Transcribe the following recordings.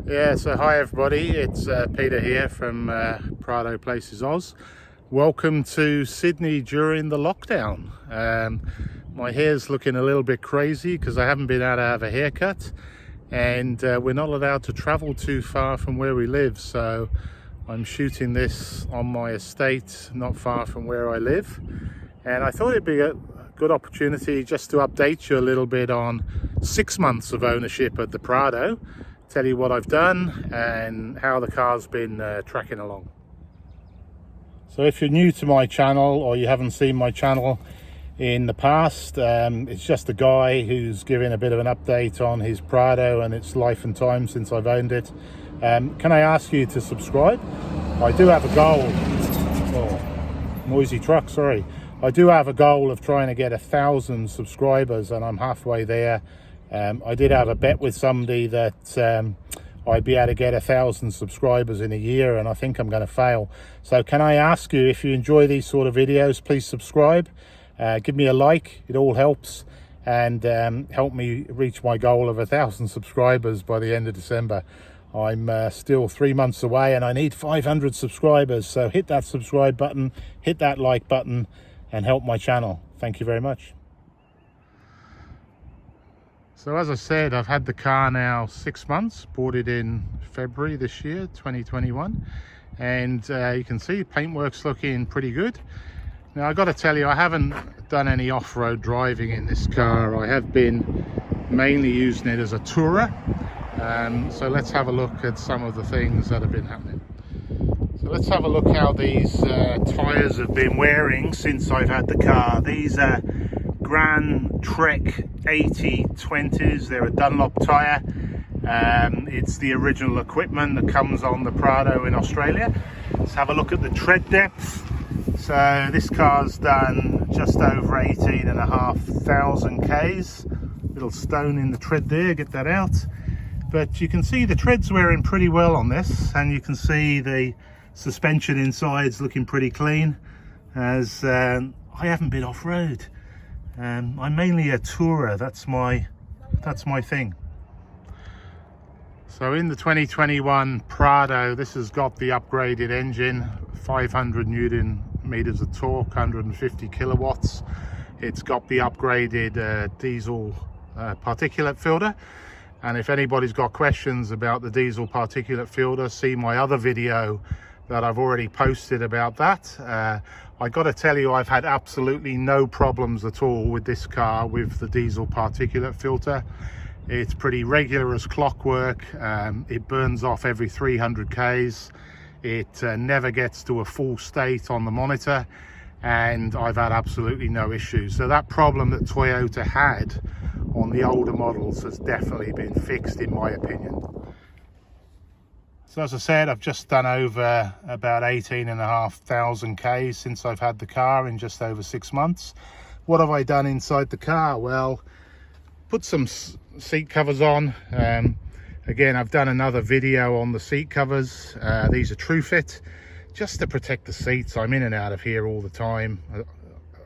Yeah, so hi everybody, it's Peter here from Prado Places Oz. Welcome to Sydney during the lockdown. My hair's looking a little bit crazy because I haven't been able to have a haircut, and we're not allowed to travel too far from where we live, so I'm shooting this on my estate not far from where I live, and I thought it'd be a good opportunity just to update you a little bit on 6 months of ownership at the Prado, tell you what I've done and how the car's been tracking along. So if you're new to my channel or you haven't seen my channel in the past, it's just a guy who's giving a bit of an update on his Prado and its life and time since I've owned it. Can I ask you to subscribe? I do have a goal. Noisy truck, sorry. I do have a goal of trying to get 1,000 subscribers, and I'm halfway there. I did have a bet with somebody that I'd be able to get 1,000 subscribers in a year, and I think I'm going to fail. So can I ask you, if you enjoy these sort of videos, please subscribe, give me a like, it all helps, and help me reach my goal of 1,000 subscribers by the end of December. I'm still 3 months away and I need 500 subscribers, so hit that subscribe button, hit that like button, and help my channel. Thank you very much. So as I said, I've had the car now 6 months, bought it in February this year, 2021, and you can see paintwork's looking pretty good. Now I've got to tell you, I haven't done any off-road driving in this car. I have been mainly using it as a tourer. So let's have a look at some of the things that have been happening. So let's have a look how these tyres have been wearing since I've had the car. These are Gran Trek 80/20s. They're a Dunlop tyre. It's the original equipment that comes on the Prado in Australia. Let's have a look at the tread depth. So this car's done just over 18,500 Ks. Little stone in the tread there, get that out. But you can see the tread's wearing pretty well on this, and you can see the suspension inside's looking pretty clean, as I haven't been off-road. I'm mainly a tourer, that's my thing. So in the 2021 Prado, this has got the upgraded engine, 500 Newton meters of torque, 150 kilowatts. It's got the upgraded diesel particulate filter. And if anybody's got questions about the diesel particulate filter, see my other video that I've already posted about that. I got to tell you, I've had absolutely no problems at all with this car with the diesel particulate filter. It's pretty regular as clockwork. It burns off every 300 Ks. It never gets to a full state on the monitor, and I've had absolutely no issues. So that problem that Toyota had on the older models has definitely been fixed, in my opinion. So as I said, I've just done over about 18,500 Ks since I've had the car, in just over 6 months. What have I done inside the car? Well, put some seat covers on. Again, I've done another video on the seat covers. These are TrueFit, just to protect the seats. I'm in and out of here all the time.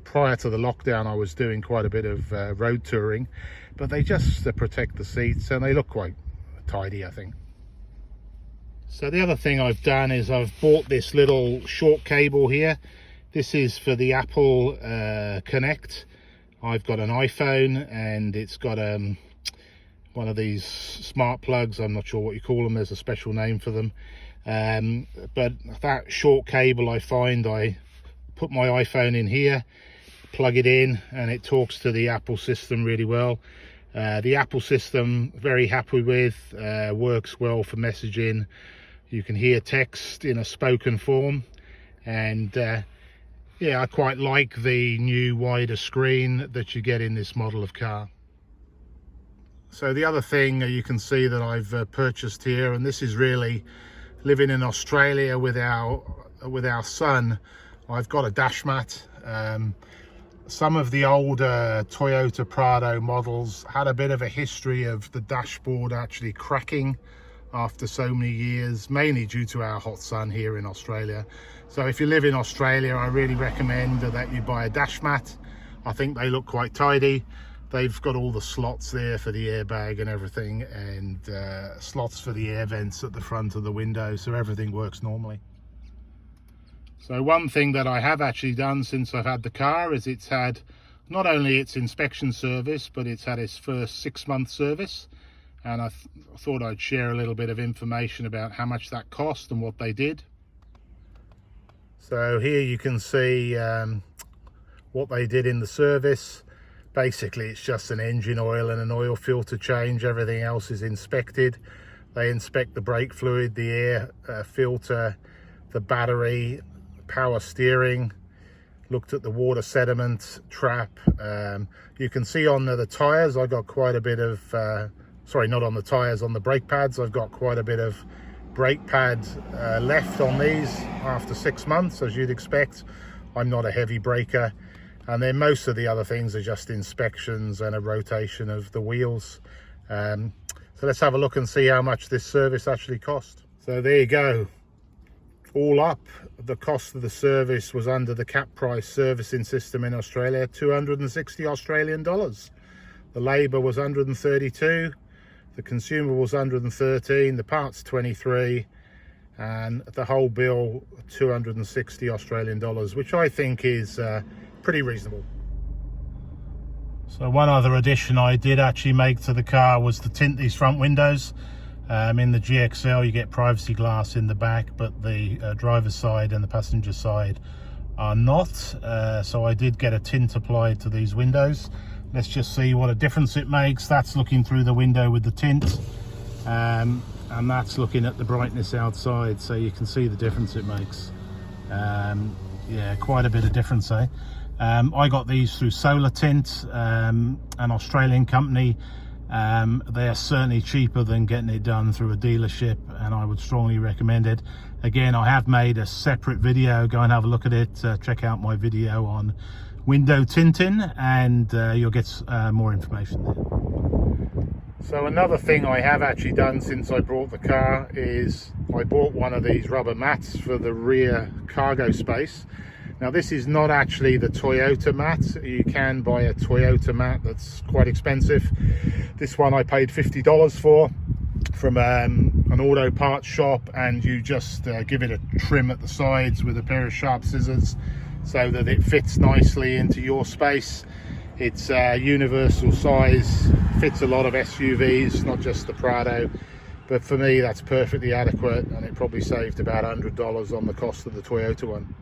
Prior to the lockdown, I was doing quite a bit of road touring, but they just protect the seats, and they look quite tidy, I think. So the other thing I've done is I've bought this little short cable here. This is for the Apple Connect. I've got an iPhone, and it's got one of these smart plugs. I'm not sure what you call them, there's a special name for them. But that short cable, I find I put my iPhone in here, plug it in, and it talks to the Apple system really well. The Apple system, very happy with, works well for messaging. You can hear text in a spoken form, and yeah, I quite like the new wider screen that you get in this model of car. So the other thing you can see that I've purchased here, and this is really living in Australia with our son, I've got a dash mat. Some of the older Toyota Prado models had a bit of a history of the dashboard actually cracking after so many years, mainly due to our hot sun here in Australia. So if you live in Australia, I really recommend that you buy a dash mat. I think they look quite tidy. They've got all the slots there for the airbag and everything, and slots for the air vents at the front of the window, so everything works normally. So one thing that I have actually done since I've had the car is it's had not only its inspection service, but it's had its first 6-month service. And I thought I'd share a little bit of information about how much that cost and what they did. So here you can see what they did in the service. Basically, it's just an engine oil and an oil filter change. Everything else is inspected. They inspect the brake fluid, the air filter, the battery, power steering, looked at the water sediment trap. You can see on the tires, I got quite a bit of sorry, not on the tires, on the brake pads, I've got quite a bit of brake pad left on these after 6 months, as you'd expect. I'm not a heavy braker. And then most of the other things are just inspections and a rotation of the wheels. So let's have a look and see how much this service actually cost. So there you go. All up, the cost of the service was under the cap price servicing system in Australia, 260 Australian dollars. The labour was 132, the consumable was 113, the parts 23, and the whole bill 260 Australian dollars, which I think is pretty reasonable. So one other addition I did actually make to the car was to tint these front windows. In the GXL you get privacy glass in the back, but the driver's side and the passenger side are not. So I did get a tint applied to these windows. Let's just see what a difference it makes. That's looking through the window with the tint, and that's looking at the brightness outside, so you can see the difference it makes. Yeah, quite a bit of difference, eh? I got these through Solar Tint, an Australian company. They're certainly cheaper than getting it done through a dealership, and I would strongly recommend it. Again, I have made a separate video. Go and have a look at it. Check out my video on window tinting, and you'll get more information there. So another thing I have actually done since I bought the car is I bought one of these rubber mats for the rear cargo space. Now this is not actually the Toyota mat. You can buy a Toyota mat that's quite expensive. This one I paid $50 for from an auto parts shop, and you just give it a trim at the sides with a pair of sharp scissors so that it fits nicely into your space. It's universal size, fits a lot of SUVs, not just the Prado, but for me that's perfectly adequate, and it probably saved about $100 on the cost of the Toyota one.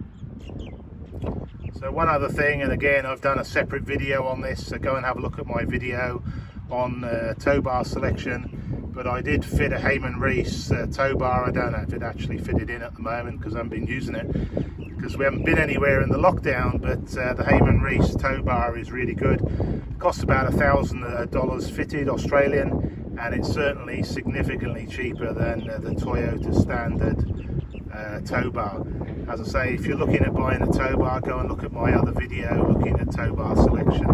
So one other thing, and again I've done a separate video on this, so go and have a look at my video on tow bar selection, but I did fit a Heyman Reese tow bar. I don't know if it actually fitted in at the moment because I haven't been using it, because we haven't been anywhere in the lockdown, but the Heyman Reese tow bar is really good. It costs about $1,000 fitted Australian, and it's certainly significantly cheaper than the Toyota standard tow bar. As I say, if you're looking at buying a tow bar, go and look at my other video looking at tow bar selection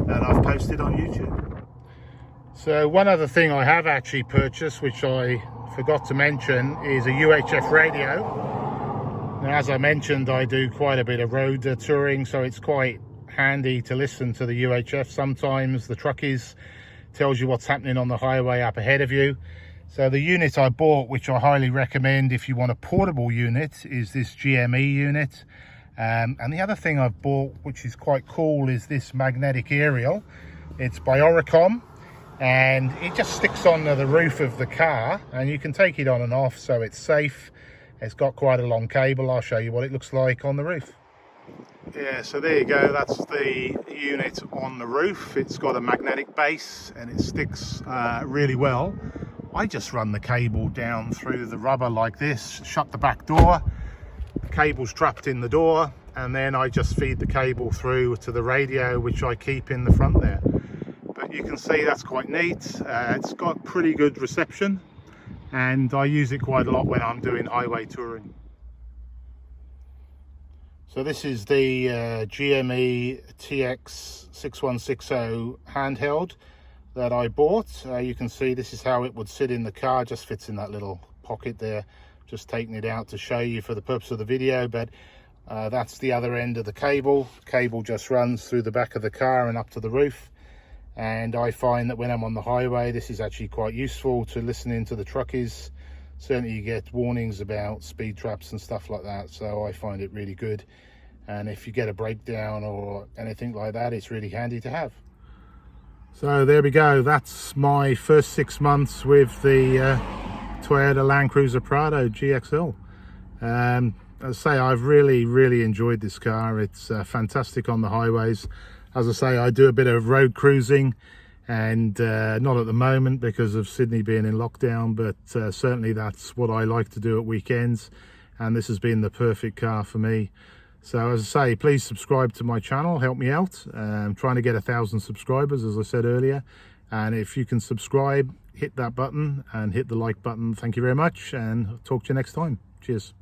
that I've posted on YouTube. So one other thing I have actually purchased, which I forgot to mention, is a UHF radio. Now, as I mentioned, I do quite a bit of road touring, so it's quite handy to listen to the UHF. Sometimes the truckies tells you what's happening on the highway up ahead of you. So the unit I bought, which I highly recommend if you want a portable unit, is this GME unit. And the other thing I've bought, which is quite cool, is this magnetic aerial. It's by Oricom, and it just sticks on the roof of the car, and you can take it on and off, so it's safe. It's got quite a long cable. I'll show you what it looks like on the roof. Yeah, so there you go, that's the unit on the roof. It's got a magnetic base and it sticks really well. I just run the cable down through the rubber like this, shut the back door, the cable's trapped in the door, and then I just feed the cable through to the radio, which I keep in the front there. But you can see that's quite neat. It's got pretty good reception, and I use it quite a lot when I'm doing highway touring. So this is the GME TX6160 handheld that I bought. You can see this is how it would sit in the car, just fits in that little pocket there. Just taking it out to show you for the purpose of the video, but that's the other end of the cable. The cable just runs through the back of the car and up to the roof, and I find that when I'm on the highway, this is actually quite useful to listening to the truckies. Certainly you get warnings about speed traps and stuff like that, so I find it really good. And if you get a breakdown or anything like that, it's really handy to have. So there we go, that's my first 6 months with the Toyota Land Cruiser Prado GXL. As I say, I've really enjoyed this car. It's fantastic on the highways. As I say, I do a bit of road cruising, and not at the moment because of Sydney being in lockdown, but certainly that's what I like to do at weekends, and this has been the perfect car for me. So as I say, please subscribe to my channel, help me out. I'm trying to get 1,000 subscribers, as I said earlier, and if you can subscribe, hit that button and hit the like button. Thank you very much, and I'll talk to you next time. Cheers.